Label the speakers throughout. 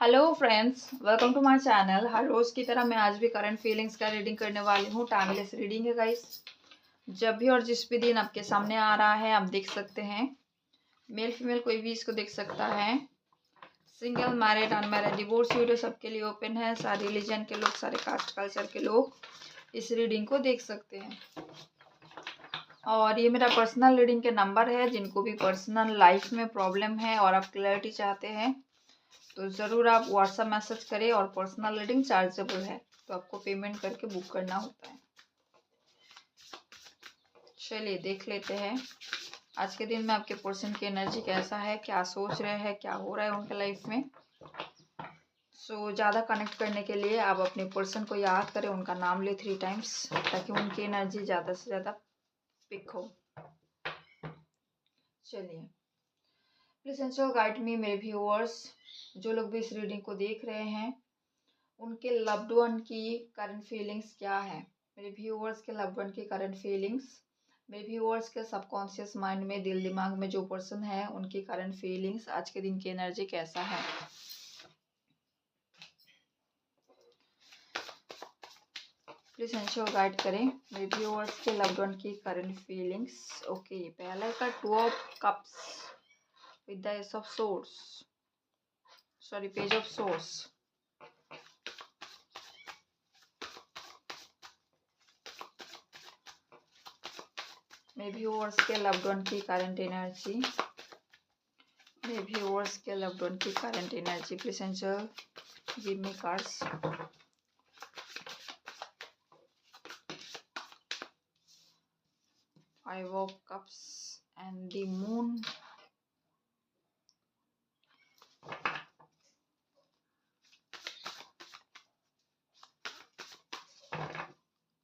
Speaker 1: Hello friends, welcome to my channel. हर रोज़ की तरह मैं आज भी करंट फीलिंग्स का रीडिंग करने वाली हूँ। टाइमलेस रीडिंग है गाइस। जब भी और जिस भी दिन आपके सामने आ रहा है आप देख सकते हैं। मेल फीमेल कोई भी इसको देख सकता है। Single, married, unmarried, divorce video सबके लिए ओपन है। सारे रिलीजन के लोग, सारे कास्ट कल्चर के लोग इस रीडिंग को देख सकते हैं। और ये मेरा पर्सनल रीडिंग के नंबर है। जिनको भी पर्सनल लाइफ में प्रॉब्लम है और आप क्लैरिटी चाहते हैं तो ज़रूर आप व्हाट्सएप मैसेज करें। और पर्सनल रीडिंग चार्जेबल है तो आपको पेमेंट करके बुक करना होता है। चलिए देख लेते हैं आज के दिन में आपके पर्सन की एनर्जी कैसा है, क्या सोच रहे हैं, क्या हो रहा है उनके लाइफ में। ज़्यादा कनेक्ट करने के लिए आप अपने पर्सन को याद करें, उनका नाम ले 3 टाइम्स ताकि उनकी एनर्जी ज़्यादा से ज़्यादा पिक हो। चलिए, प्लीज एंजल गाइड मी मेरे व्यूअर्स। जो लोग भी इस रीडिंग को देख रहे हैं उनके लव्ड वन की करंट फीलिंग्स क्या है। मेरे व्यूअर्स के लव्ड वन की करंट फीलिंग्स, मेरे व्यूअर्स के सबकॉन्शियस माइंड में, दिल दिमाग में जो पर्सन है उनकी करंट फीलिंग्स, आज के दिन की एनर्जी कैसा है। प्लीज एंश्योर गाइड करें मेरे व्यूअर्स के लव्ड वन की करंट फीलिंग्स। ओके, पहला का 2 of cups with the S of source, sorry page of source. मेरे व्यूअर्स के लव्ड वन की करंट एनर्जी, मेरे व्यूअर्स के लव्ड वन की current energy. Please angel give me cards. 5 of cups and the moon,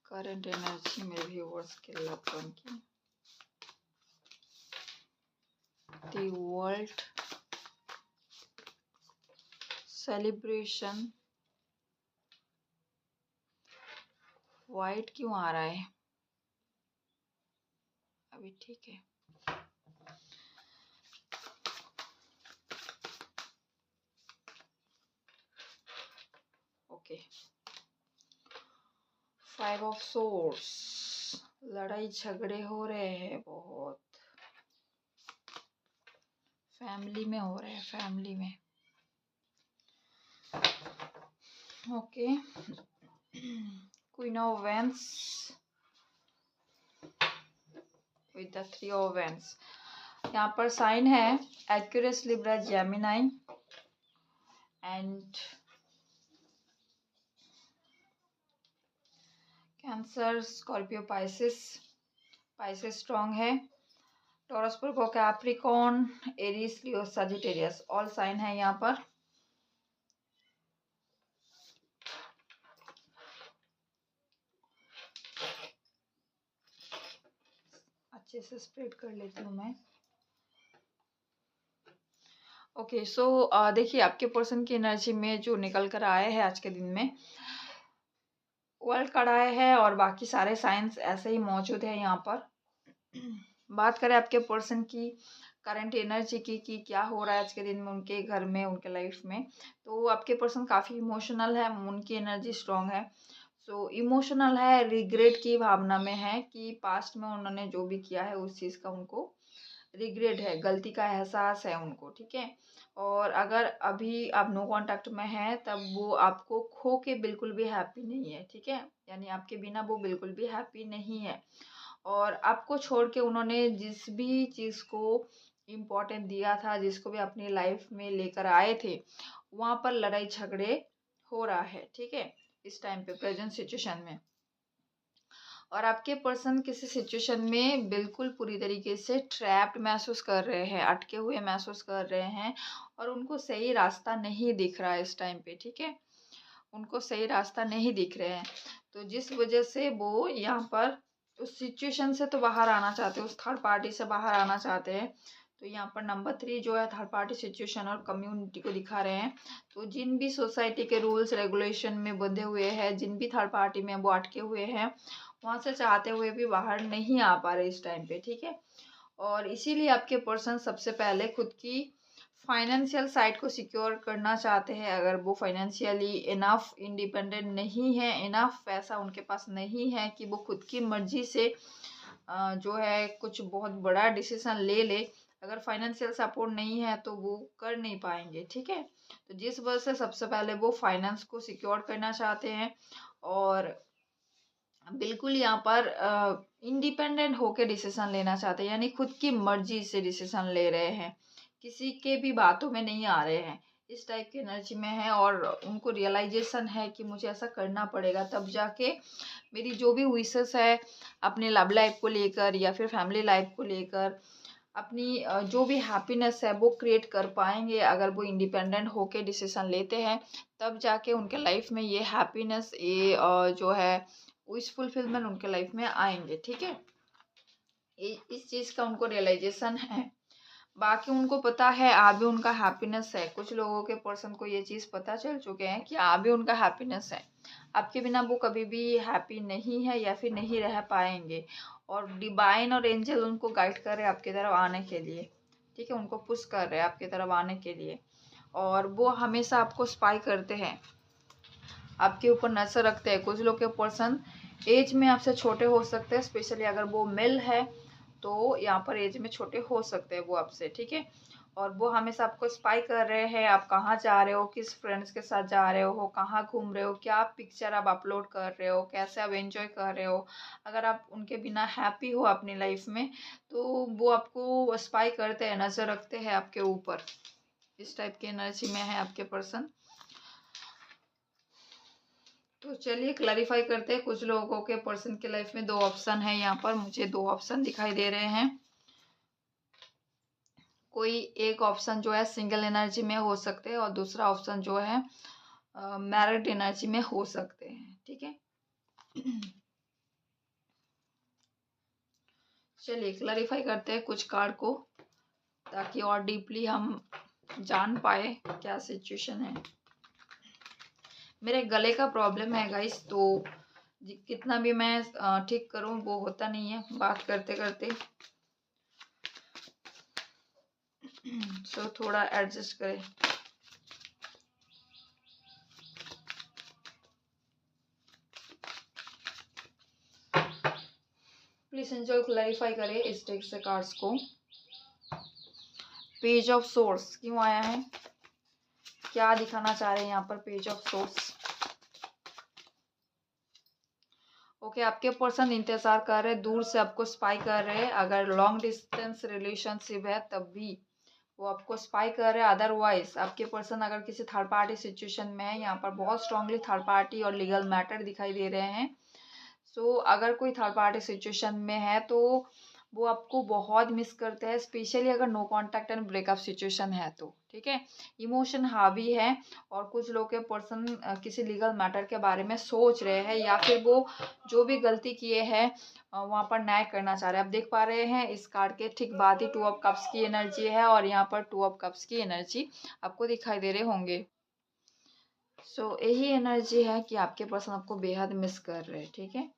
Speaker 1: current energy मेरे viewers के loved one की। The world, celebration. White क्यों आ रहा है अभी? ठीक है, ओके। 5 ऑफ सोर्स, लड़ाई झगड़े हो रहे हैं बहुत, फैमिली में हो रहे हैं, फैमिली में। Okay, queen of wands with the 3 of wands. यहाँ पर साइन है Aquarius, Libra, Gemini and Cancer, Scorpio, Pisces. Pisces strong है। Taurus, Virgo, Capricorn, Aries, Leo, Sagittarius, all sign है यहाँ पर। अच्छे से स्प्रेड कर लेती हूँ मैं। ओके, सो देखिए आपके पर्सन की एनर्जी में जो निकल कर आए हैं आज के दिन में, वर्ल्ड कार्ड आए हैं और बाकी सारे साइंस ऐसे ही मौजूद है यहाँ पर। बात करें आपके पर्सन की करंट एनर्जी की कि क्या हो रहा है आज के दिन में उनके घर में, उनके लाइफ में, तो आपके पर्सन काफ़ी इमोशनल है, उनकी एनर्जी स्ट्रॉन्ग है। इमोशनल है, रिग्रेट की भावना में है कि पास्ट में उन्होंने जो भी किया है उस चीज़ का उनको रिग्रेट है, गलती का एहसास है उनको, ठीक है। और अगर अभी आप नो कांटेक्ट में हैं तब वो आपको खो के बिल्कुल भी हैप्पी नहीं है, ठीक है। यानी आपके बिना वो बिल्कुल भी हैप्पी नहीं है। और आपको छोड़ के उन्होंने जिस भी चीज़ को इम्पोर्टेंट दिया था, जिसको भी अपनी लाइफ में लेकर आए थे, वहाँ पर लड़ाई झगड़े हो रहा है, ठीक है, इस टाइम पे प्रेजेंट सिचुएशन में। और आपके पर्सन किसी सिचुएशन में बिल्कुल पूरी तरीके से ट्रैप्ड महसूस कर रहे हैं, अटके हुए महसूस कर रहे हैं और उनको सही रास्ता नहीं दिख रहा है इस टाइम पे, ठीक है। उनको सही रास्ता नहीं दिख रहे हैं, तो जिस वजह से वो यहाँ पर उस सिचुएशन से तो बाहर आना चाहते हैं, उस थर्ड पार्टी से बाहर आना चाहते हैं। तो यहाँ पर नंबर 3 जो है थर्ड पार्टी सिचुएशन और कम्युनिटी को दिखा रहे हैं। तो जिन भी सोसाइटी के रूल्स रेगुलेशन में बंधे हुए हैं, जिन भी थर्ड पार्टी में वो अटके हुए हैं, वहाँ से चाहते हुए भी बाहर नहीं आ पा रहे इस टाइम पे, ठीक है। और इसीलिए आपके पर्सन सबसे पहले खुद की फाइनेंशियल साइड को सिक्योर करना चाहते हैं। अगर वो फाइनेंशियली इनफ इंडिपेंडेंट नहीं है, इनफ पैसा उनके पास नहीं है कि वो खुद की मर्जी से जो है कुछ बहुत बड़ा डिसीजन ले ले, अगर फाइनेंशियल सपोर्ट नहीं है तो वो कर नहीं पाएंगे। ठीक है, तो जिस वजह से सबसे पहले वो फाइनेंस को सिक्योर करना चाहते हैं और बिल्कुल यहाँ पर इंडिपेंडेंट होके डिसीजन लेना चाहते हैं, यानी खुद की मर्जी से डिसीजन ले रहे हैं, किसी के भी बातों में नहीं आ रहे हैं। इस टाइप की एनर्जी में है और उनको रियलाइजेशन है कि मुझे ऐसा करना पड़ेगा, तब जाके मेरी जो भी विशेस है अपने लव लाइफ को लेकर या फिर फैमिली लाइफ को लेकर, अपनी जो भी हैप्पीनेस है वो क्रिएट कर पाएंगे। अगर वो इंडिपेंडेंट होके डिसीजन लेते हैं तब जाके उनके लाइफ में ये हैप्पीनेस, ये जो है विश फुलफिलमेंट उनके लाइफ में आएंगे। ठीक है, इस चीज़ का उनको रियलाइजेशन है। बाकी उनको पता है अभी उनका हैप्पीनेस है। कुछ लोगों के पर्सन को ये चीज़ पता चल चुके हैं कि अभी उनका हैप्पीनेस है, आपके बिना वो कभी भी हैप्पी नहीं है या फिर नहीं रह पाएंगे। और डिवाइन और एंजल उनको गाइड कर रहे हैं आपकी तरफ आने के लिए। ठीक है, उनको पुश कर रहे हैं आपकी तरफ आने के लिए और वो हमेशा आपको स्पाई करते हैं, आपके ऊपर नजर रखते हैं। कुछ लोग के पर्सन एज में आपसे छोटे हो सकते हैं, स्पेशली अगर वो मेल है तो यहाँ पर एज में छोटे हो सकते हैं वो आपसे। ठीक है, और वो हमेशा आपको स्पाई कर रहे हैं, आप कहाँ जा रहे हो, किस फ्रेंड्स के साथ जा रहे हो, कहाँ घूम रहे हो, क्या पिक्चर आप अपलोड कर रहे हो, कैसे आप एंजॉय कर रहे हो। अगर आप उनके बिना हैप्पी हो अपनी लाइफ में तो वो आपको स्पाई करते हैं, नज़र रखते हैं आपके ऊपर। इस टाइप की एनर्जी में है आपके पर्सन। तो चलिए क्लैरिफाई करते हैं। कुछ लोगों के पर्सन के लाइफ में दो ऑप्शन है, यहाँ पर मुझे दो ऑप्शन दिखाई दे रहे हैं। कोई एक ऑप्शन जो है सिंगल एनर्जी में हो सकते हैं और दूसरा ऑप्शन जो है मैरिड एनर्जी में हो सकते हैं। ठीक है, चलिए क्लैरिफाई करते हैं कुछ कार्ड को, ताकि और डीपली हम जान पाए क्या सिचुएशन है। मेरे गले का प्रॉब्लम है गाइस, तो कितना भी मैं ठीक करूं वो होता नहीं है बात करते करते, सो थोड़ा एडजस्ट करें। प्लीज एंजॉय, क्लैरिफाई करें इस डेक से कार्ड्स को। पेज ऑफ सोर्स क्यों आया है, क्या दिखाना चाह रहे हैं यहाँ पर पेज ऑफ सोर्स। ओके, आपके पर्सन इंतजार कर रहे हैं, दूर से आपको स्पाई कर रहे हैं। अगर लॉन्ग डिस्टेंस रिलेशनशिप है तब भी वो आपको स्पाई कर रहे हैं। अदरवाइज आपके पर्सन अगर किसी थर्ड पार्टी सिचुएशन में है, यहाँ पर बहुत स्ट्रांगली थर्ड पार्टी और लीगल मैटर दिखाई दे रहे हैं। सो अगर कोई थर्ड पार्टी सिचुएशन में है तो वो आपको बहुत मिस करते हैं, स्पेशली अगर no contact and breakup situation है तो। ठीक है, इमोशन हावी है और कुछ लोग के पर्सन किसी लीगल मैटर के बारे में सोच रहे हैं या फिर वो जो भी गलती किए हैं वहाँ पर न्याय करना चाह रहे हैं। आप देख पा रहे हैं इस कार्ड के ठीक बाद ही टू ऑफ कप्स की एनर्जी है और यहाँ पर टू ऑफ कप्स की एनर्जी आपको दिखाई दे रहे होंगे। सो यही एनर्जी है कि आपके पर्सन आपको बेहद मिस कर रहे हैं। ठीक है,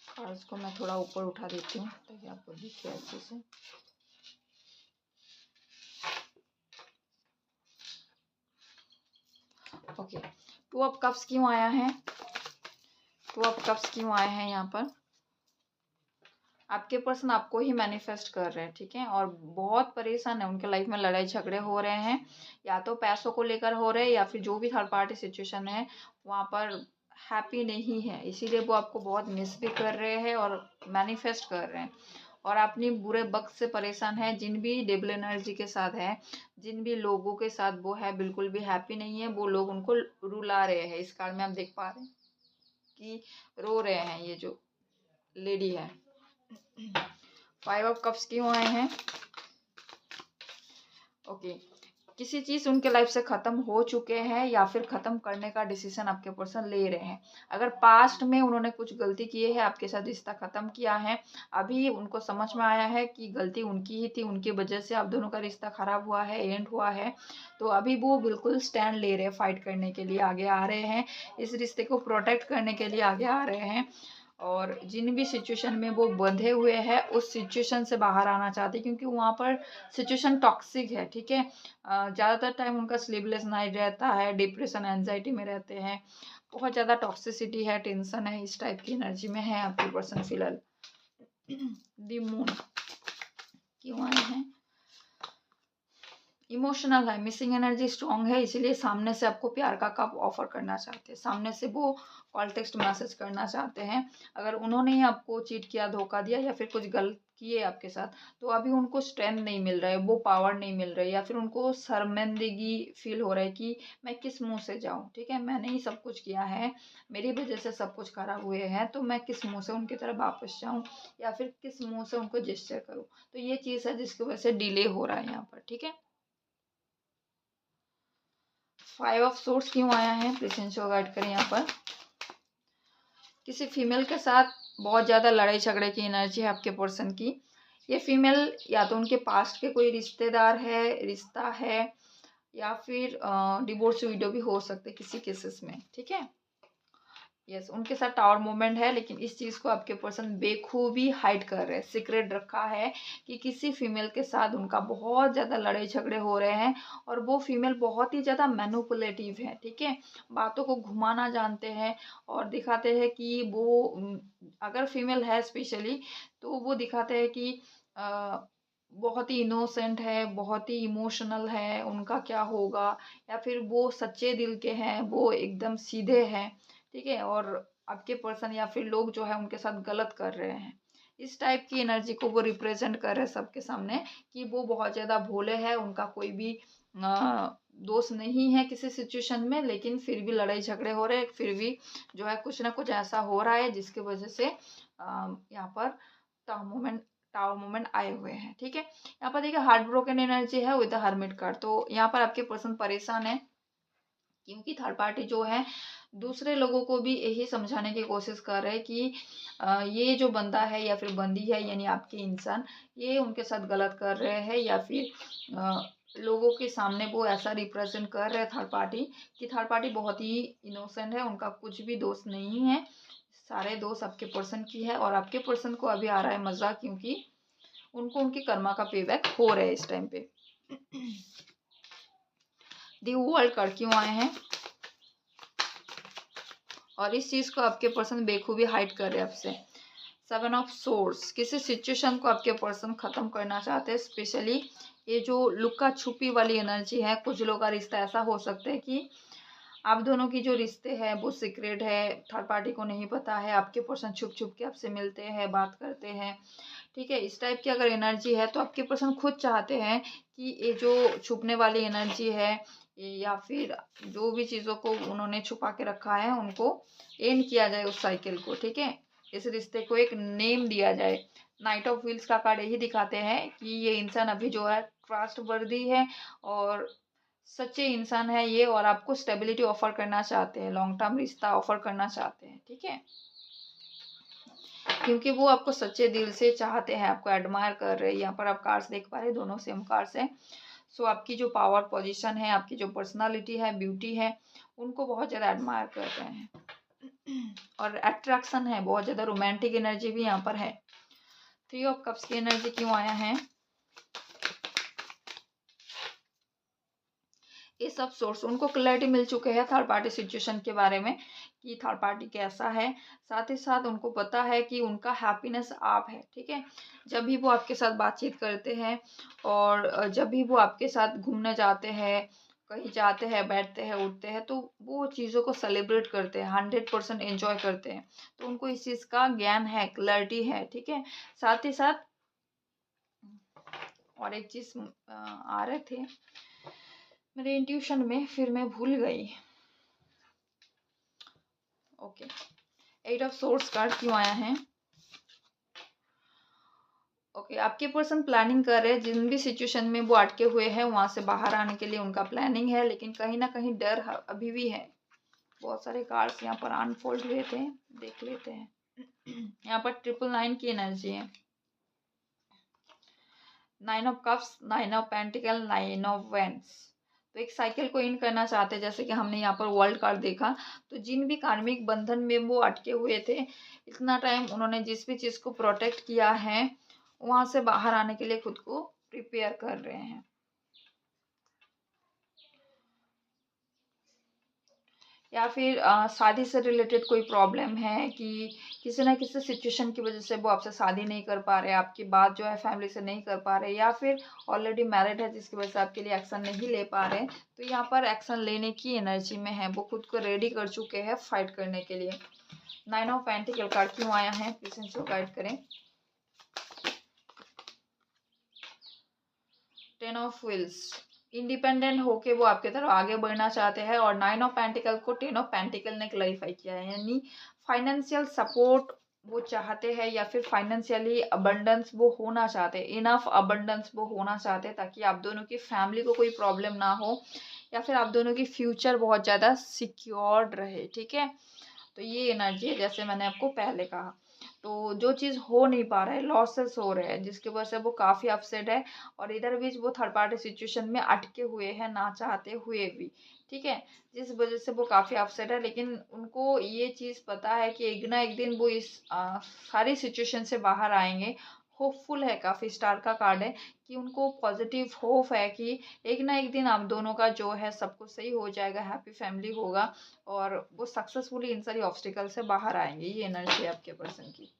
Speaker 1: कार्ड्स को मैं थोड़ा ऊपर उठा देती हूँ ताकि आपको दिखे अच्छे से। ओके, टू ऑफ कप्स क्यों आया है, टू ऑफ कप्स क्यों आए हैं यहाँ पर। आपके पर्सन आपको ही मैनिफेस्ट कर रहे हैं। ठीक है, और बहुत परेशान है, उनके लाइफ में लड़ाई झगड़े हो रहे हैं, या तो पैसों को लेकर हो रहे हैं या फिर जो भी थर्ड पार्टी सिचुएशन है वहाँ पर हैप्पी नहीं है, इसीलिए वो आपको बहुत मिस भी कर रहे हैं और मैनिफेस्ट कर रहे हैं। और अपनी बुरे वक्त से परेशान है, जिन भी डेबल एनर्जी के साथ है, जिन भी लोगों के साथ वो है बिल्कुल भी हैप्पी नहीं है, वो लोग उनको रुला रहे हैं। इस कार्ड में आप देख पा रहे हैं कि रो रहे हैं ये जो लेडी है। फाइव ऑफ कप्स क्यों आए हैं। ओके, किसी चीज़ उनके लाइफ से ख़त्म हो चुके हैं या फिर ख़त्म करने का डिसीजन आपके पर्सन ले रहे हैं। अगर पास्ट में उन्होंने कुछ गलती की है, आपके साथ रिश्ता ख़त्म किया है, अभी उनको समझ में आया है कि गलती उनकी ही थी, उनकी वजह से आप दोनों का रिश्ता ख़राब हुआ है, एंड हुआ है, तो अभी वो बिल्कुल स्टैंड ले रहे हैं, फाइट करने के लिए आगे आ रहे हैं, इस रिश्ते को प्रोटेक्ट करने के लिए आगे आ रहे हैं। और जिन भी सिचुएशन में वो बंधे हुए हैं उस सिचुएशन से बाहर आना चाहते हैं, क्योंकि वहाँ पर सिचुएशन टॉक्सिक है, ठीक है। ज़्यादातर टाइम उनका स्लीपलेस नाइट रहता है, डिप्रेशन एंजाइटी में रहते हैं, बहुत ज़्यादा टॉक्सिसिटी है, टेंशन है, इस टाइप की एनर्जी में है आपके पर्सन फिलहाल। द मून क्यों आए हैं? इमोशनल है, मिसिंग एनर्जी स्ट्रांग है, इसीलिए सामने से आपको प्यार का कप ऑफर करना चाहते हैं, सामने से वो कॉल टेक्स्ट मैसेज करना चाहते हैं। अगर उन्होंने ही आपको चीट किया, धोखा दिया या फिर कुछ गलत किए आपके साथ, तो अभी उनको स्ट्रेंथ नहीं मिल रहा है, वो पावर नहीं मिल रही, या फिर उनको शर्मिंदगी फील हो रहा है कि मैं किस मुंह से जाऊं, ठीक है, मैंने ही सब कुछ किया है, मेरी वजह से सब कुछ खराब हुए हैं, तो मैं किस मुंह से उनकी तरफ वापस जाऊं या फिर किस मुंह से उनको जेस्चर करूं। तो ये चीज़ है जिसकी वजह से डिले हो रहा है यहाँ पर, ठीक है। 5 ऑफ सोर्स क्यों आया है? प्रेजेंस को गाइड करें यहाँ पर। किसी फीमेल के साथ बहुत ज़्यादा लड़ाई झगड़े की एनर्जी है आपके पर्सन की। ये फीमेल या तो उनके पास्ट के कोई रिश्तेदार है, रिश्ता है, या फिर डिवोर्स विडो भी हो सकते किसी केसेस में, ठीक है। यस, उनके साथ टावर मूवमेंट है, लेकिन इस चीज़ को आपके पर्सन बेखूबी हाइड कर रहे हैं, सीक्रेट रखा है कि किसी फीमेल के साथ उनका बहुत ज़्यादा लड़ाई झगड़े हो रहे हैं, और वो फीमेल बहुत ही ज़्यादा मैनिपुलेटिव है, ठीक है, बातों को घुमाना जानते हैं, और दिखाते हैं कि वो अगर फीमेल है स्पेशली, तो वो दिखाते हैं कि बहुत ही इनोसेंट है, बहुत ही इमोशनल है, उनका क्या होगा, या फिर वो सच्चे दिल के हैं, वो एकदम सीधे हैं, ठीक है, और आपके पर्सन या फिर लोग जो है उनके साथ गलत कर रहे हैं, इस टाइप की एनर्जी को वो रिप्रेजेंट कर रहे हैं सबके सामने कि वो बहुत ज़्यादा भोले हैं, उनका कोई भी दोष नहीं है किसी सिचुएशन में, लेकिन फिर भी लड़ाई झगड़े हो रहे हैं, फिर भी जो है कुछ ना कुछ ऐसा हो रहा है जिसकी वजह से यहाँ पर टावर मोमेंट आए हुए हैं, ठीक है। यहाँ पर देखिए हार्ट ब्रोकन एनर्जी है विद द हर्मिट कार्ड, तो यहाँ पर आपके पर्सन परेशान है, क्योंकि थर्ड पार्टी जो है दूसरे लोगों को भी यही समझाने की कोशिश कर रहे हैं कि ये जो बंदा है या फिर बंदी है, यानी आपके इंसान, ये उनके साथ गलत कर रहे हैं, या फिर लोगों के सामने वो ऐसा रिप्रेजेंट कर रहे हैं थर्ड पार्टी कि थर्ड पार्टी बहुत ही इनोसेंट है, उनका कुछ भी दोष नहीं है, सारे दोष आपके पर्सन की है, और आपके पर्सन को अभी आ रहा है मजा, क्योंकि उनको उनकी कर्मा का पेबैक हो रहा है इस टाइम पे। दी वर्ल्ड कार्ड क्यों आए हैं? और इस चीज को आपके पर्सन बेखूबी हाइड कर रहे हैं आपसे। 7 ऑफ सोर्स, किसी सिचुएशन को आपके पर्सन खत्म करना चाहते हैं, स्पेशली ये जो लुका छुपी वाली एनर्जी है, कुछ लोगों का रिश्ता ऐसा हो सकता है कि आप दोनों की जो रिश्ते हैं वो सीक्रेट है, थर्ड पार्टी को नहीं पता है, आपके पर्सन छुप छुप के आपसे मिलते हैं, बात करते हैं, ठीक है, इस टाइप की अगर एनर्जी है तो आपके पर्सन खुद चाहते हैं कि ये जो छुपने वाली एनर्जी है, या फिर जो भी चीज़ों को उन्होंने छुपा के रखा है उनको एंड किया जाए उस साइकिल को, ठीक है, इस रिश्ते को एक नेम दिया जाए। नाइट ऑफ व्हील्स का कार्ड यही दिखाते हैं कि ये इंसान अभी जो है ट्रस्ट वर्दी है और सच्चे इंसान है ये, और आपको स्टेबिलिटी ऑफर करना चाहते हैं, लॉन्ग टर्म रिश्ता ऑफर करना चाहते हैं, ठीक है, क्योंकि वो आपको सच्चे दिल से चाहते हैं, आपको एडमायर कर रहे हैं। यहाँ पर आप कार्ड्स देख पा रहे हैं, दोनों सेम कार्ड्स हैं। सो आपकी जो पावर पोजीशन है, आपकी जो पर्सनालिटी है, ब्यूटी है, उनको बहुत ज़्यादा एडमायर कर रहे हैं, और अट्रैक्शन है, बहुत ज़्यादा रोमांटिक एनर्जी भी यहाँ पर है। 3 ऑफ कप्स की एनर्जी क्यों आया है? ये सब सोर्स उनको क्लैरिटी मिल चुके हैं थर्ड पार्टी सिचुएशन के बारे में कि थर्ड पार्टी कैसा है, साथ ही साथ उनको पता है कि उनका हैप्पीनेस आप है, ठीक है, जब भी वो आपके साथ बातचीत करते हैं, और जब भी वो आपके साथ घूमने जाते हैं, कहीं जाते हैं, बैठते हैं, उठते हैं, तो वो चीज़ों को सेलिब्रेट करते हैं, 100% एंजॉय करते हैं, तो उनको इस चीज़ का ज्ञान है, क्लैरिटी है, ठीक है। साथ ही साथ और एक चीज़ आ रहे थे मेरे इंट्यूशन में, फिर मैं भूल गई। ओके, 8 ऑफ सोर्स कार्ड क्यों आया है? ओके, आपके पर्सन प्लानिंग कर रहे हैं, जिन भी सिचुएशन में वो अटके हुए हैं वहां से बाहर आने के लिए उनका प्लानिंग है, लेकिन कहीं ना कहीं डर अभी भी है। बहुत सारे कार्ड्स यहाँ पर अनफोल्ड हुए थे, देख लेते हैं। यहाँ पर 999 की एनर्जी है, 9 of cups, 9 of pentacle, 9 of wands, तो एक साइकिल को इन करना चाहते हैं, जैसे कि हमने यहाँ पर वर्ल्ड कार्ड देखा। तो जिन भी कार्मिक बंधन में वो अटके हुए थे, इतना टाइम उन्होंने जिस भी चीज़ को प्रोटेक्ट किया है, वहाँ से बाहर आने के लिए खुद को प्रिपेयर कर रहे हैं। या फिर शादी से रिलेटेड कोई प्रॉब्लम है कि किसी ना किसी सिचुएशन की वजह से वो आपसे शादी नहीं कर पा रहे, आपकी बात जो है फैमिली से नहीं कर पा रहे, या फिर ऑलरेडी मैरिड है जिसकी वजह से आपके लिए एक्शन नहीं ले पा रहे, तो यहाँ पर एक्शन लेने की एनर्जी में है, वो खुद को रेडी कर चुके हैं फाइट करने के लिए। 9 ऑफ पेंटिकल कार्ड क्यों आया है, प्लीज इनको गाइड करें। 10 ऑफ व्हील्स, इंडिपेंडेंट होके वो आपके तरफ आगे बढ़ना चाहते हैं, और 9 ऑफ पेंटिकल को 10 ऑफ पेंटिकल ने क्लैरिफाई किया है, यानी फाइनेंशियल सपोर्ट वो चाहते हैं, या फिर फाइनेंशियली अबंडेंस वो होना चाहते हैं, इनफ अबंडेंस वो होना चाहते हैं, ताकि आप दोनों की फैमिली को कोई प्रॉब्लम ना हो, या फिर आप दोनों की फ्यूचर बहुत ज़्यादा सिक्योर्ड रहे। ठीक है, तो ये एनर्जी है, जैसे मैंने आपको पहले कहा। तो जो चीज़ हो नहीं पा रहा है, लॉसेस हो रहे हैं, जिसकी वजह से वो काफ़ी अपसेट है, और इधर बीच वो थर्ड पार्टी सिचुएशन में अटके हुए हैं ना चाहते हुए भी। ठीक है, जिस वजह से वो काफ़ी अपसेट है, लेकिन उनको ये चीज़ पता है कि एक ना एक दिन वो इस सारी सिचुएशन से बाहर आएंगे। होपफुल है, काफ़ी स्टार का कार्ड है कि उनको पॉजिटिव होप है कि एक ना एक दिन आप दोनों का जो है सब कुछ सही हो जाएगा, हैप्पी फैमिली होगा, और वो सक्सेसफुली इन सारी ऑब्स्टिकल से बाहर आएंगे। ये एनर्जी है आपके पर्सन की।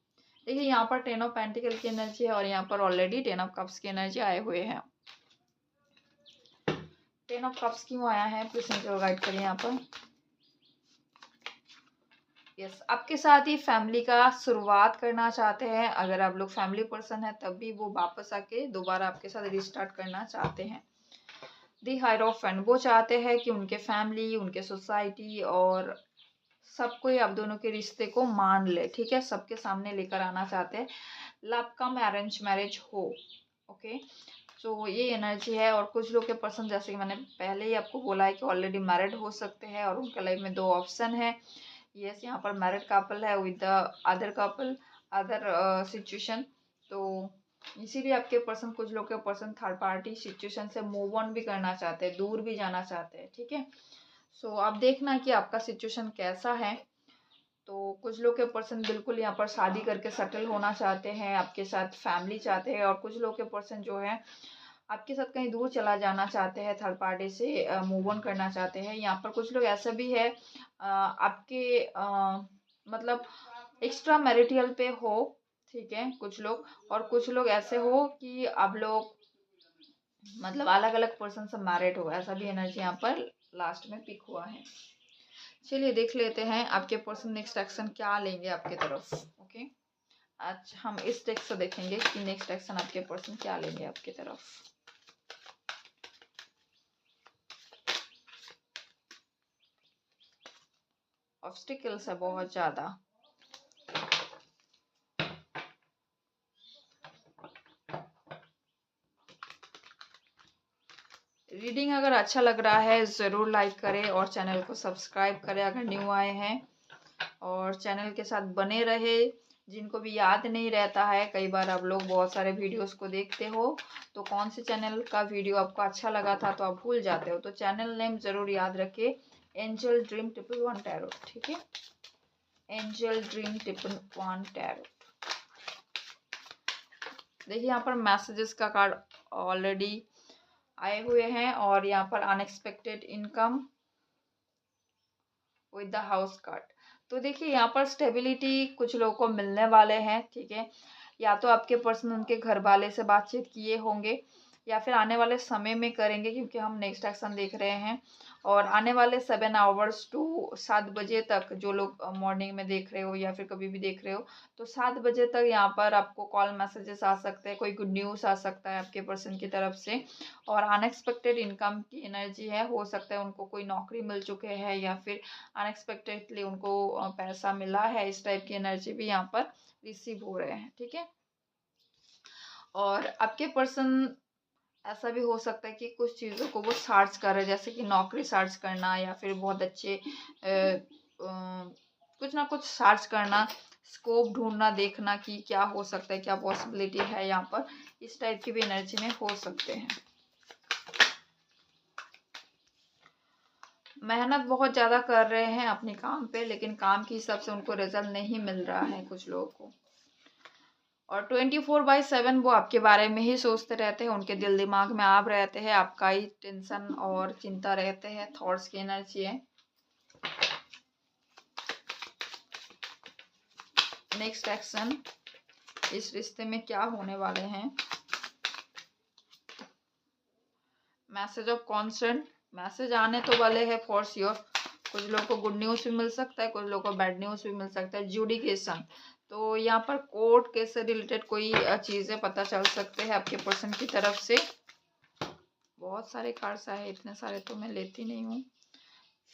Speaker 1: देखिए यहाँ पर 10 ऑफ पेंटिकल की एनर्जी है, और यहाँ पर ऑलरेडी 10 ऑफ कप्स की एनर्जी आए हुए हैं। 10 ऑफ कप्स क्यों आया है, प्लीज इनको गाइड करिए यहाँ पर। यस, आपके साथ ही फैमिली का शुरुआत करना चाहते हैं, अगर आप लोग फैमिली पर्सन है तब भी वो वापस आके दोबारा आपके साथ रिस्टार्ट करना चाहते हैं। दी हायरोफेंट, वो चाहते हैं कि उनके फैमिली, उनके सोसाइटी और सब कोई आप दोनों के रिश्ते को मान ले। ठीक है, सबके सामने लेकर आना चाहते हैं, लव कम अरेंज मैरिज हो। ओके, तो ये एनर्जी है। और कुछ लोग के पर्सन, जैसे कि मैंने पहले ही आपको बोला है कि ऑलरेडी मैरिड हो सकते हैं, और उनके लाइफ में दो ऑप्शन है। यस, यहाँ पर मैरिड कपल है with the other couple, other situation. तो इसीलिए आपके पर्सन, कुछ लोग के पर्सन थर्ड पार्टी सिचुएशन से मूव ऑन भी करना चाहते हैं, दूर भी जाना चाहते हैं। ठीक है, सो आप देखना कि आपका सिचुएशन कैसा है। तो कुछ लोग के पर्सन बिल्कुल यहाँ पर शादी करके सेटल होना चाहते हैं, आपके साथ फैमिली चाहते हैं, और कुछ लोग के पर्सन जो है आपके साथ कहीं दूर चला जाना चाहते हैं, थर्ड पार्टी से मूव ऑन करना चाहते हैं। यहाँ पर कुछ लोग ऐसा भी है आपके मतलब एक्स्ट्रा मैरिटल पे हो। ठीक है, कुछ लोग, और कुछ लोग ऐसे हो कि आप लोग मतलब अलग अलग पर्सन से मैरिड हो, ऐसा भी एनर्जी यहाँ पर लास्ट में पिक हुआ है। चलिए देख लेते हैं आपके पर्सन नेक्स्ट एक्शन क्या लेंगे आपके तरफ। ओके, आज हम इस टेक्स्ट से देखेंगे कि नेक्स्ट एक्शन आपके पर्सन क्या लेंगे आपके तरफ। ऑब्स्टिकल्स है बहुत ज्यादा। रीडिंग अगर अच्छा लग रहा है ज़रूर लाइक करें, और चैनल को सब्सक्राइब करें अगर न्यू आए हैं, और चैनल के साथ बने रहे। जिनको भी याद नहीं रहता है, कई बार आप लोग बहुत सारे वीडियोस को देखते हो, तो कौन से चैनल का वीडियो आपको अच्छा लगा था तो आप भूल जाते हो, तो चैनल नेम ज़रूर याद रखिए, एंजल ड्रीम 111 टैरो। ठीक है, एंजल ड्रीम 111 टैरो। देखिए यहाँ पर मैसेजेस का कार्ड ऑलरेडी आए हुए हैं, और यहाँ पर unexpected income with the house card. तो देखिए यहाँ पर स्टेबिलिटी कुछ लोगों को मिलने वाले हैं। ठीक है, या तो आपके पर्सन उनके घर वाले से बातचीत किए होंगे, या फिर आने वाले समय में करेंगे, क्योंकि हम नेक्स्ट एक्शन देख रहे हैं। और आने वाले 7 आवर्स टू 7 बजे तक, जो लोग मॉर्निंग में देख रहे हो या फिर कभी भी देख रहे हो, तो 7 बजे तक यहाँ पर आपको कॉल मैसेजेस आ सकते हैं, कोई गुड न्यूज़ आ सकता है आपके पर्सन की तरफ से। और अनएक्सपेक्टेड इनकम की एनर्जी है, हो सकता है उनको कोई नौकरी मिल चुके हैं, या फिर अनएक्सपेक्टेडली उनको पैसा मिला है, इस टाइप की एनर्जी भी यहाँ पर रिसीव हो रहे हैं। ठीक है, और आपके पर्सन ऐसा भी हो सकता है कि कुछ चीज़ों को वो सर्च कर रहे हैं, जैसे कि नौकरी सर्च करना, या फिर बहुत अच्छे कुछ ना कुछ सर्च करना, स्कोप ढूंढना, देखना कि क्या हो सकता है, क्या पॉसिबिलिटी है यहाँ पर, इस टाइप की भी एनर्जी में हो सकते हैं। मेहनत बहुत ज़्यादा कर रहे हैं अपने काम पे, लेकिन काम के हिसाब से उनको रिजल्ट नहीं मिल रहा है कुछ लोगों को। और 24/7 वो आपके बारे में ही सोचते रहते हैं, उनके दिल दिमाग में आप रहते हैं, आपका ही टेंशन और चिंता रहते हैं, थॉट्स की एनर्जी है। नेक्स्ट एक्शन, इस रिश्ते में क्या होने वाले हैं। मैसेज ऑफ कॉन्सेंट, मैसेज आने तो वाले हैं फॉर श्योर। कुछ लोगों को गुड न्यूज़ भी मिल सकता है, कुछ लोगों को बैड न्यूज़ भी मिल सकता है। जुडिकेशन, तो यहाँ पर कोर्ट केस से रिलेटेड कोई चीज़ें पता चल सकते हैं आपके पर्सन की तरफ से। बहुत सारे कार्ड्स आए, इतने सारे तो मैं लेती नहीं हूँ।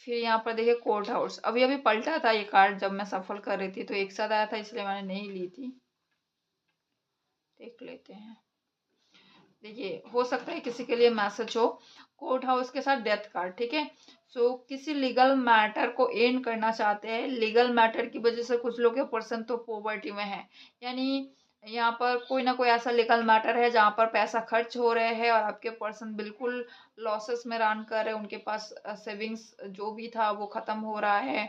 Speaker 1: फिर यहाँ पर देखिए कोर्ट हाउस, अभी अभी पलटा था ये कार्ड जब मैं सफल कर रही थी, तो एक साथ आया था इसलिए मैंने नहीं ली थी। देख लेते हैं। देखिए हो सकता है किसी के लिए मैसेज हो, कोर्ट हाउस के साथ डेथ कार्ड, ठीक है। सो किसी लीगल मैटर को एंड करना चाहते हैं। लीगल मैटर की वजह से कुछ लोग के पर्सन तो पॉवर्टी में है, यानी यहाँ पर कोई ना कोई ऐसा लीगल मैटर है जहाँ पर पैसा खर्च हो रहे हैं और आपके पर्सन बिल्कुल लॉसेस में रन कर रहे हैं, उनके पास सेविंग्स जो भी था वो खत्म हो रहा है,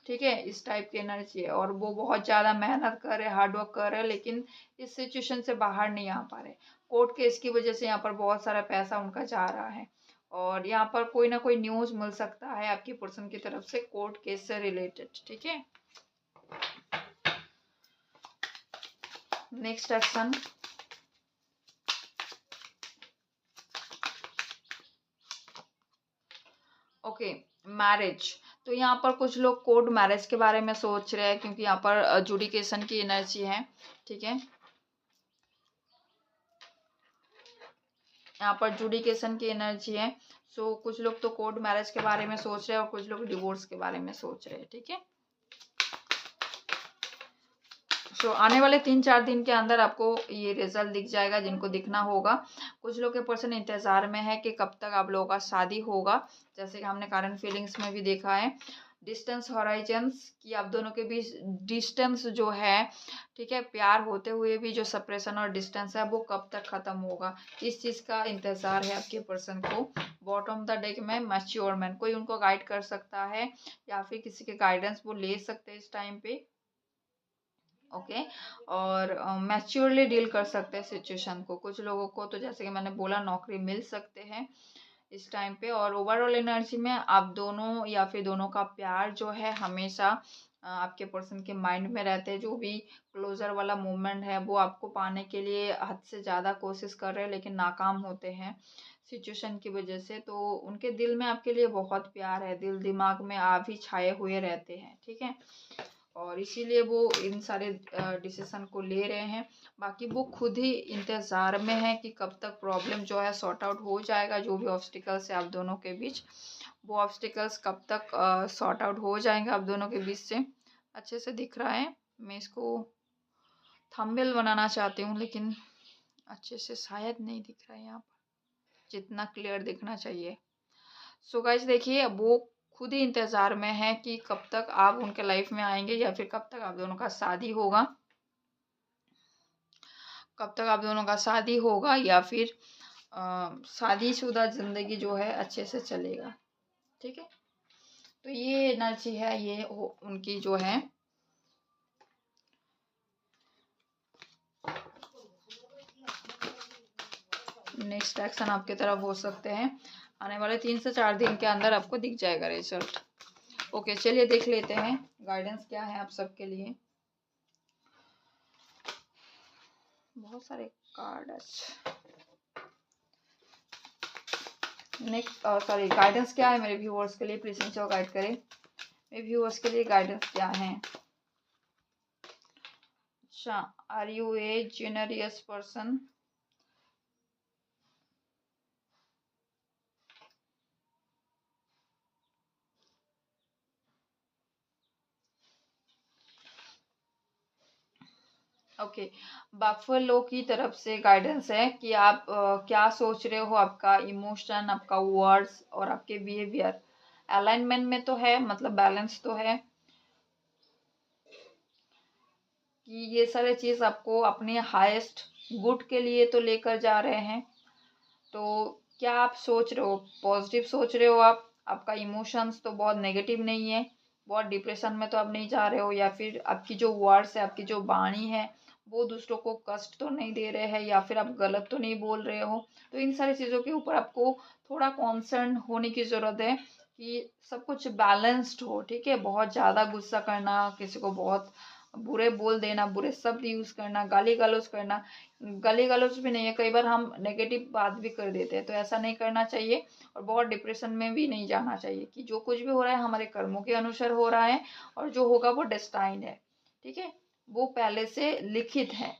Speaker 1: ठीक है। इस टाइप की एनर्जी है और वो बहुत ज़्यादा मेहनत कर रहे हैं, हार्डवर्क कर रहे हैं, लेकिन इस सिचुएशन से बाहर नहीं आ पा रहे। कोर्ट केस की वजह से यहाँ पर बहुत सारा पैसा उनका जा रहा है और यहाँ पर कोई ना कोई न्यूज़ मिल सकता है आपकी पर्सन की तरफ से कोर्ट केस से रिलेटेड, ठीक है। नेक्स्ट एक्शन, ओके मैरिज, तो यहाँ पर कुछ लोग कोर्ट मैरिज के बारे में सोच रहे हैं क्योंकि यहाँ पर जुडिकेशन की एनर्जी है, ठीक है। यहाँ पर जुडिकेशन की एनर्जी है। सो कुछ लोग तो कोर्ट मैरिज के बारे में सोच रहे हैं और कुछ लोग डिवोर्स के बारे में सोच रहे हैं, ठीक है। सो आने वाले 3-4 दिन के अंदर आपको ये रिजल्ट दिख जाएगा जिनको दिखना होगा। कुछ लोग के पर्सन इंतजार में है कि कब तक आप लोगों का शादी होगा, जैसे कि हमने करंट फीलिंग्स में भी देखा है। डिस्टेंस हॉराइजन्स की आप दोनों के बीच डिस्टेंस जो है, ठीक है, प्यार होते हुए भी जो सेपरेशन और डिस्टेंस है वो कब तक खत्म होगा, इस चीज़ का इंतजार है आपके पर्सन को। बॉटम द डेक में मैच्योर मैन, कोई उनको गाइड कर सकता है या फिर किसी के गाइडेंस वो ले सकते हैं इस टाइम पे, ओके। और मैच्योरली डील कर सकते हैं सिचुएशन को। कुछ लोगों को तो जैसे कि मैंने बोला नौकरी मिल सकते हैं इस टाइम पे। और ओवरऑल एनर्जी में आप दोनों या फिर दोनों का प्यार जो है हमेशा आपके पर्सन के माइंड में रहते हैं। जो भी क्लोजर वाला मूवमेंट है वो आपको पाने के लिए हद से ज़्यादा कोशिश कर रहे हैं लेकिन नाकाम होते हैं सिचुएशन की वजह से। तो उनके दिल में आपके लिए बहुत प्यार है, दिल दिमाग में आप ही छाए हुए रहते हैं, ठीक है। और इसीलिए वो इन सारे डिसीजन को ले रहे हैं। बाकी वो खुद ही इंतज़ार में है कि कब तक प्रॉब्लम जो है सॉर्ट आउट हो जाएगा। जो भी ऑब्स्टिकल्स है आप दोनों के बीच, वो ऑब्स्टिकल्स कब तक सॉर्ट आउट हो जाएंगे आप दोनों के बीच से। अच्छे से दिख रहा है, मैं इसको थंबनेल बनाना चाहती हूँ लेकिन अच्छे से शायद नहीं दिख रहा है यहाँ पर जितना क्लियर दिखना चाहिए। सो गाइस देखिए वो खुद ही इंतज़ार में है कि कब तक आप उनके लाइफ में आएंगे या फिर कब तक आप दोनों का शादी होगा, कब तक आप दोनों का शादी होगा या फिर शादीशुदा ज़िंदगी जो है अच्छे से चलेगा, ठीक है। तो ये एनर्जी है, ये उनकी जो है। नेक्स्ट एक्शन आपकी तरफ हो सकते हैं आने वाले 3 से 4 दिन के अंदर आपको दिख जाएगा रिजल्ट। ओके चलिए देख लेते हैं गाइडेंस क्या है आप सबके लिए। बहुत सारे कार्ड, नेक्स्ट सॉरी गाइडेंस क्या है मेरे व्यूअर्स के लिए, प्लीज नीचे गाइड करें। मेरे व्यूअर्स के लिए गाइडेंस क्या है। अच्छा, are you a generous person, okay. Buffalo की तरफ से गाइडेंस है कि आप क्या सोच रहे हो, आपका इमोशन, आपका वर्ड्स और आपके बिहेवियर अलाइनमेंट में तो है, मतलब बैलेंस तो है कि ये सारे चीज़ आपको अपने हाईएस्ट गुड के लिए तो लेकर जा रहे हैं। तो क्या आप सोच रहे हो, पॉजिटिव सोच रहे हो आप, आपका इमोशंस तो बहुत नेगेटिव नहीं है, बहुत डिप्रेशन में तो आप नहीं जा रहे हो, या फिर आपकी जो वर्ड्स है, आपकी जो वाणी है वो दूसरों को कष्ट तो नहीं दे रहे हैं, या फिर आप गलत तो नहीं बोल रहे हो। तो इन सारी चीज़ों के ऊपर आपको थोड़ा कॉन्सर्न होने की ज़रूरत है कि सब कुछ बैलेंस्ड हो, ठीक है। बहुत ज़्यादा गुस्सा करना, किसी को बहुत बुरे बोल देना, बुरे शब्द यूज़ करना, गाली गलौज करना, गाली गलौज भी नहीं है, कई बार हम नेगेटिव बात भी कर देते हैं, तो ऐसा नहीं करना चाहिए। और बहुत डिप्रेशन में भी नहीं जाना चाहिए कि जो कुछ भी हो रहा है हमारे कर्मों के अनुसार हो रहा है, और जो होगा वो डेस्टाइन है, ठीक है, वो पहले से लिखित है।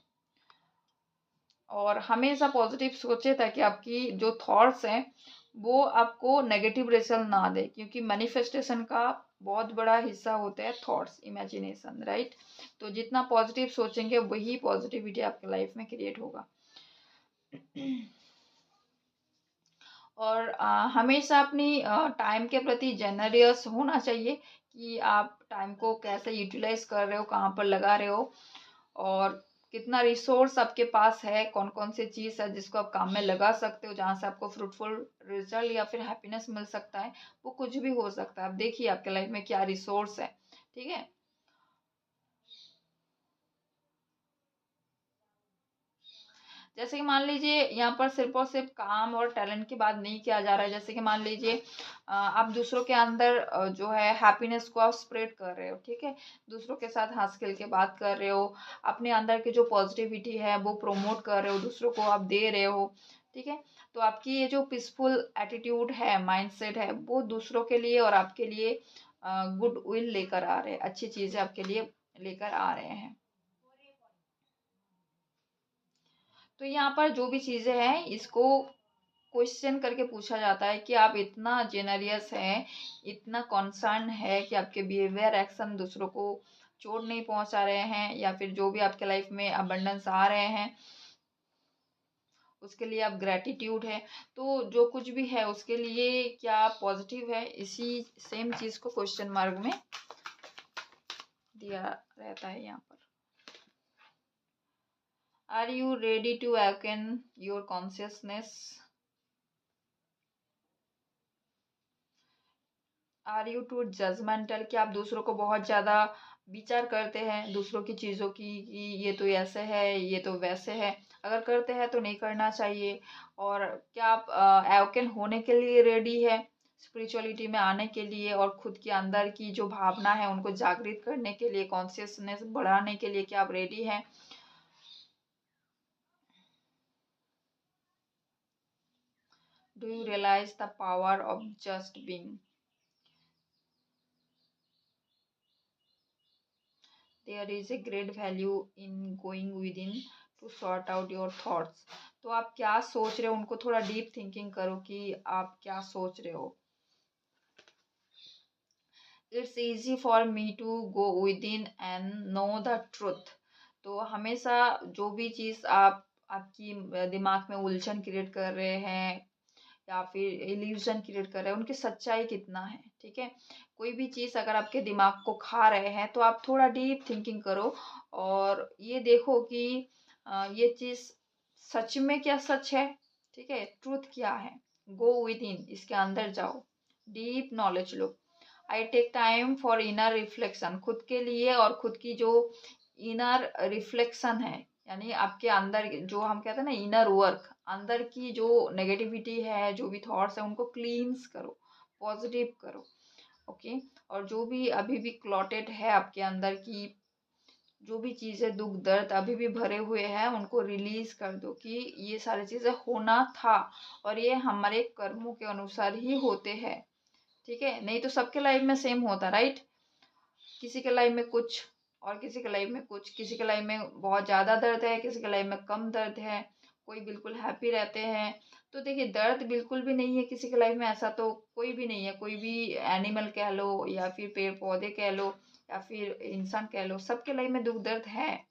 Speaker 1: और हमेशा पॉजिटिव सोचे ताकि आपकी जो थॉट्स हैं वो आपको नेगेटिव रिजल्ट ना दे, क्योंकि मैनिफेस्टेशन का बहुत बड़ा हिस्सा होता है थॉट्स, इमेजिनेशन, राइट। तो जितना पॉजिटिव सोचेंगे वही पॉजिटिविटी आपके लाइफ में क्रिएट होगा। और हमेशा अपनी टाइम के प्रति जेनरियस होना चाहिए कि आप टाइम को कैसे यूटिलाइज कर रहे हो, कहाँ पर लगा रहे हो, और कितना रिसोर्स आपके पास है, कौन कौन सी चीज़ है जिसको आप काम में लगा सकते हो, जहाँ से आपको फ्रूटफुल रिजल्ट या फिर हैप्पीनेस मिल सकता है। वो कुछ भी हो सकता है, आप देखिए आपके लाइफ में क्या रिसोर्स है, ठीक है। जैसे कि मान लीजिए यहाँ पर सिर्फ और सिर्फ काम और टैलेंट की बात नहीं किया जा रहा है। जैसे कि मान लीजिए आप दूसरों के अंदर जो है हैप्पीनेस को आप स्प्रेड कर रहे हो, ठीक है, दूसरों के साथ हंस खेल के बात कर रहे हो, अपने अंदर की जो पॉजिटिविटी है वो प्रमोट कर रहे हो, दूसरों को आप दे रहे हो, ठीक है। तो आपकी ये जो पीसफुल एटीट्यूड है, माइंडसेट है, वो दूसरों के लिए और आपके लिए गुड विल लेकर आ रहे हैं, अच्छी चीजें आपके लिए लेकर आ रहे हैं। तो यहाँ पर जो भी चीजें हैं इसको क्वेश्चन करके पूछा जाता है कि आप इतना जेनरियस हैं, इतना कॉन्सर्न है कि आपके बिहेवियर एक्शन दूसरों को चोट नहीं पहुंचा रहे हैं, या फिर जो भी आपके लाइफ में अबंडेंस आ रहे हैं उसके लिए आप ग्रेटिट्यूड है। तो जो कुछ भी है उसके लिए क्या पॉजिटिव है, इसी सेम चीज को क्वेश्चन मार्क में दिया रहता है यहाँ पर। Are you ready to awaken your consciousness? Are you too judgemental? कि आप दूसरों को बहुत ज़्यादा विचार करते हैं दूसरों की चीज़ों की, कि ये तो ऐसे है, ये तो वैसे है। अगर करते हैं तो नहीं करना चाहिए। और क्या आप अवेकन होने के लिए रेडी है, स्पिरिचुअलिटी में आने के लिए, और खुद के अंदर की जो भावना है उनको जागृत करने के लिए, कॉन्शियसनेस बढ़ाने के लिए क्या आप रेडी हैं? Do you realise the power of just being? There is a great value in going within to sort out your thoughts. तो आप क्या सोच रहे हो उनको थोड़ा डीप थिंकिंग करो कि आप क्या सोच रहे हो। It's easy for me to go within and know the truth. तो हमेशा जो भी चीज़ आप आपकी दिमाग में उलझन क्रिएट कर रहे हैं या फिर इल्यूजन क्रिएट कर रहे हैं, उनकी सच्चाई कितना है, ठीक है। कोई भी चीज़ अगर आपके दिमाग को खा रहे हैं तो आप थोड़ा डीप थिंकिंग करो और ये देखो कि ये चीज़ सच में क्या सच है, ठीक है, ट्रूथ क्या है। गो विद इन, इसके अंदर जाओ, डीप नॉलेज लो। I take time for inner reflection, खुद के लिए और खुद की जो इनर रिफ्लेक्शन है, यानी आपके अंदर जो हम कहते हैं ना इनर वर्क, अंदर की जो नेगेटिविटी है, जो भी थॉट्स है उनको क्लींस करो, पॉजिटिव करो, ओके। और जो भी अभी भी क्लॉटेड है आपके अंदर की जो भी चीज़ें दुख दर्द अभी भी भरे हुए हैं उनको रिलीज कर दो कि ये सारी चीज़ें होना था और ये हमारे कर्मों के अनुसार ही होते हैं, ठीक है। नहीं तो सबके लाइफ में सेम होता, राइट। किसी के लाइफ में कुछ और किसी के लाइफ में कुछ, किसी के लाइफ में बहुत ज़्यादा दर्द है, किसी के लाइफ में कम दर्द है, कोई बिल्कुल हैप्पी रहते हैं। तो देखिए दर्द बिल्कुल भी नहीं है किसी के लाइफ में, ऐसा तो कोई भी नहीं है। कोई भी एनिमल कह लो या फिर पेड़ पौधे कह लो या फिर इंसान कह लो, सबके लाइफ में दुख दर्द है,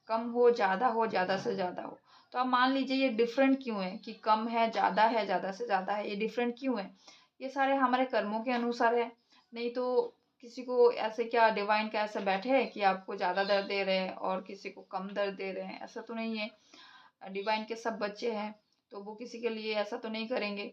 Speaker 1: कम हो ज़्यादा से ज़्यादा हो। तो आप मान लीजिए ये डिफरेंट क्यों है कि कम है, ज़्यादा से ज़्यादा है, ये डिफरेंट क्यों है? ये सारे हमारे कर्मों के अनुसार है। नहीं तो किसी को ऐसे क्या डिवाइन का ऐसे बैठे है कि आपको ज़्यादा दर्द दे रहे हैं और किसी को कम दर्द दे रहे हैं, ऐसा तो नहीं है। डिवाइन के सब बच्चे हैं तो वो किसी के लिए ऐसा तो नहीं करेंगे।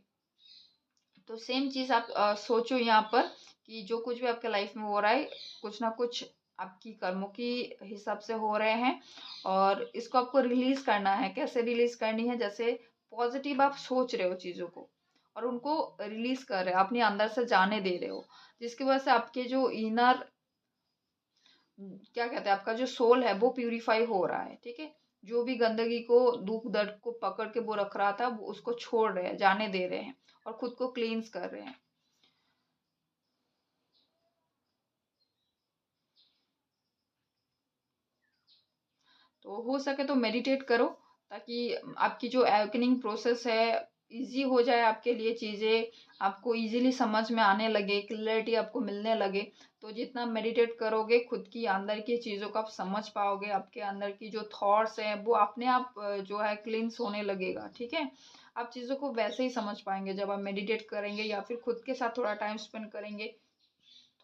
Speaker 1: तो सेम चीज़ आप सोचो यहाँ पर कि जो कुछ भी आपके लाइफ में हो रहा है, कुछ ना कुछ आपकी कर्मों की हिसाब से हो रहे हैं और इसको आपको रिलीज करना है। कैसे रिलीज करनी है? जैसे पॉजिटिव आप सोच रहे हो चीज़ों को और उनको रिलीज कर रहे हो, अपने अंदर से जाने दे रहे हो, जिसकी वजह से आपके जो इनर क्या कहते हैं, आपका जो सोल है वो प्यूरिफाई हो रहा है। ठीक है, जो भी गंदगी को, दुख दर्द को पकड़ के वो रख रहा था, वो उसको छोड़ रहे हैं, जाने दे रहे हैं और खुद को क्लींस कर रहे हैं। तो हो सके तो मेडिटेट करो, ताकि आपकी जो एवकनिंग प्रोसेस है इजी हो जाए आपके लिए, चीज़ें आपको इजीली समझ में आने लगे, क्लैरिटी आपको मिलने लगे। तो जितना मेडिटेट करोगे, खुद की अंदर की चीज़ों को आप समझ पाओगे, आपके अंदर की जो थॉट्स हैं वो अपने आप जो है क्लींस होने लगेगा। ठीक है, आप चीज़ों को वैसे ही समझ पाएंगे जब आप मेडिटेट करेंगे या फिर खुद के साथ थोड़ा टाइम स्पेंड करेंगे,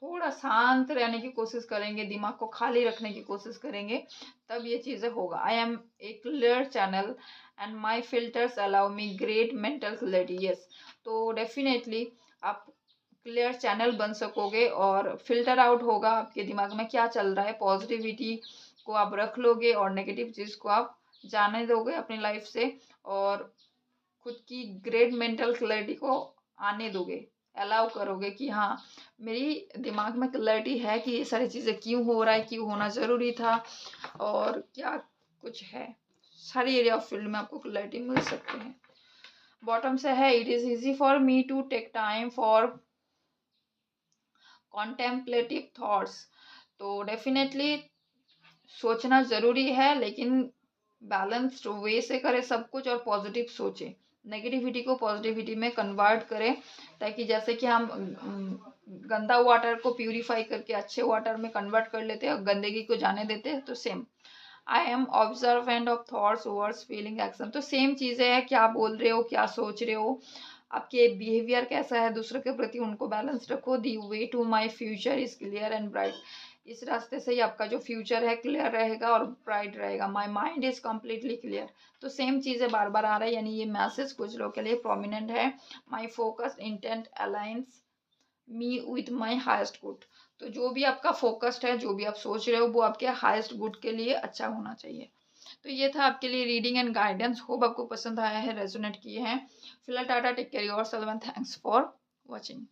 Speaker 1: थोड़ा शांत रहने की कोशिश करेंगे, दिमाग को खाली रखने की कोशिश करेंगे, तब ये चीज़ें होगा। I am a clear channel and my filters allow me great mental clarity. Yes, तो डेफिनेटली आप क्लियर चैनल बन सकोगे और फिल्टर आउट होगा आपके दिमाग में क्या चल रहा है। पॉजिटिविटी को आप रख लोगे और नेगेटिव चीज़ को आप जाने दोगे अपनी लाइफ से और खुद की ग्रेट मेंटल क्लैरिटी को आने दोगे, अलाउ करोगे कि हाँ, मेरी दिमाग में क्लैरिटी है कि ये सारी चीज़ें क्यों हो रहा है, क्यों होना ज़रूरी था और क्या कुछ है। सारी एरिया ऑफ फील्ड में आपको क्लैरिटी मिल सकते हैं। बॉटम से है, it is easy for me to take time for contemplative thoughts. तो डेफिनेटली सोचना ज़रूरी है, लेकिन बैलेंस्ड वे से करें सब कुछ और पॉजिटिव सोचें, नेगेटिविटी को पॉजिटिविटी में कन्वर्ट करें, ताकि जैसे कि हम गंदा वाटर को प्यूरिफाई करके अच्छे वाटर में कन्वर्ट कर लेते हैं और गंदगी को जाने देते हैं, तो same I am observant of thoughts words feeling action. तो सेम चीज़ें हैं, क्या बोल रहे हो, क्या सोच रहे हो, आपके बिहेवियर कैसा है दूसरों के प्रति, उनको बैलेंस रखो। The way to my future is clear and bright. इस रास्ते से ही आपका जो फ्यूचर है क्लियर रहेगा और ब्राइट रहेगा। My mind is completely clear. तो सेम चीज़ें बार बार आ रही है, यानी ये मैसेज कुछ लोगों के लिए प्रोमिनेंट है। My focus intent aligns me with my highest good. तो जो भी आपका फोकस्ड है, जो भी आप सोच रहे हो, वो आपके हाइस्ट गुड के लिए अच्छा होना चाहिए। तो ये था आपके लिए रीडिंग एंड गाइडेंस। होप आपको पसंद आया है, रेजोनेट किए हैं। फिलहाल tata, take care yourself and thanks for watching.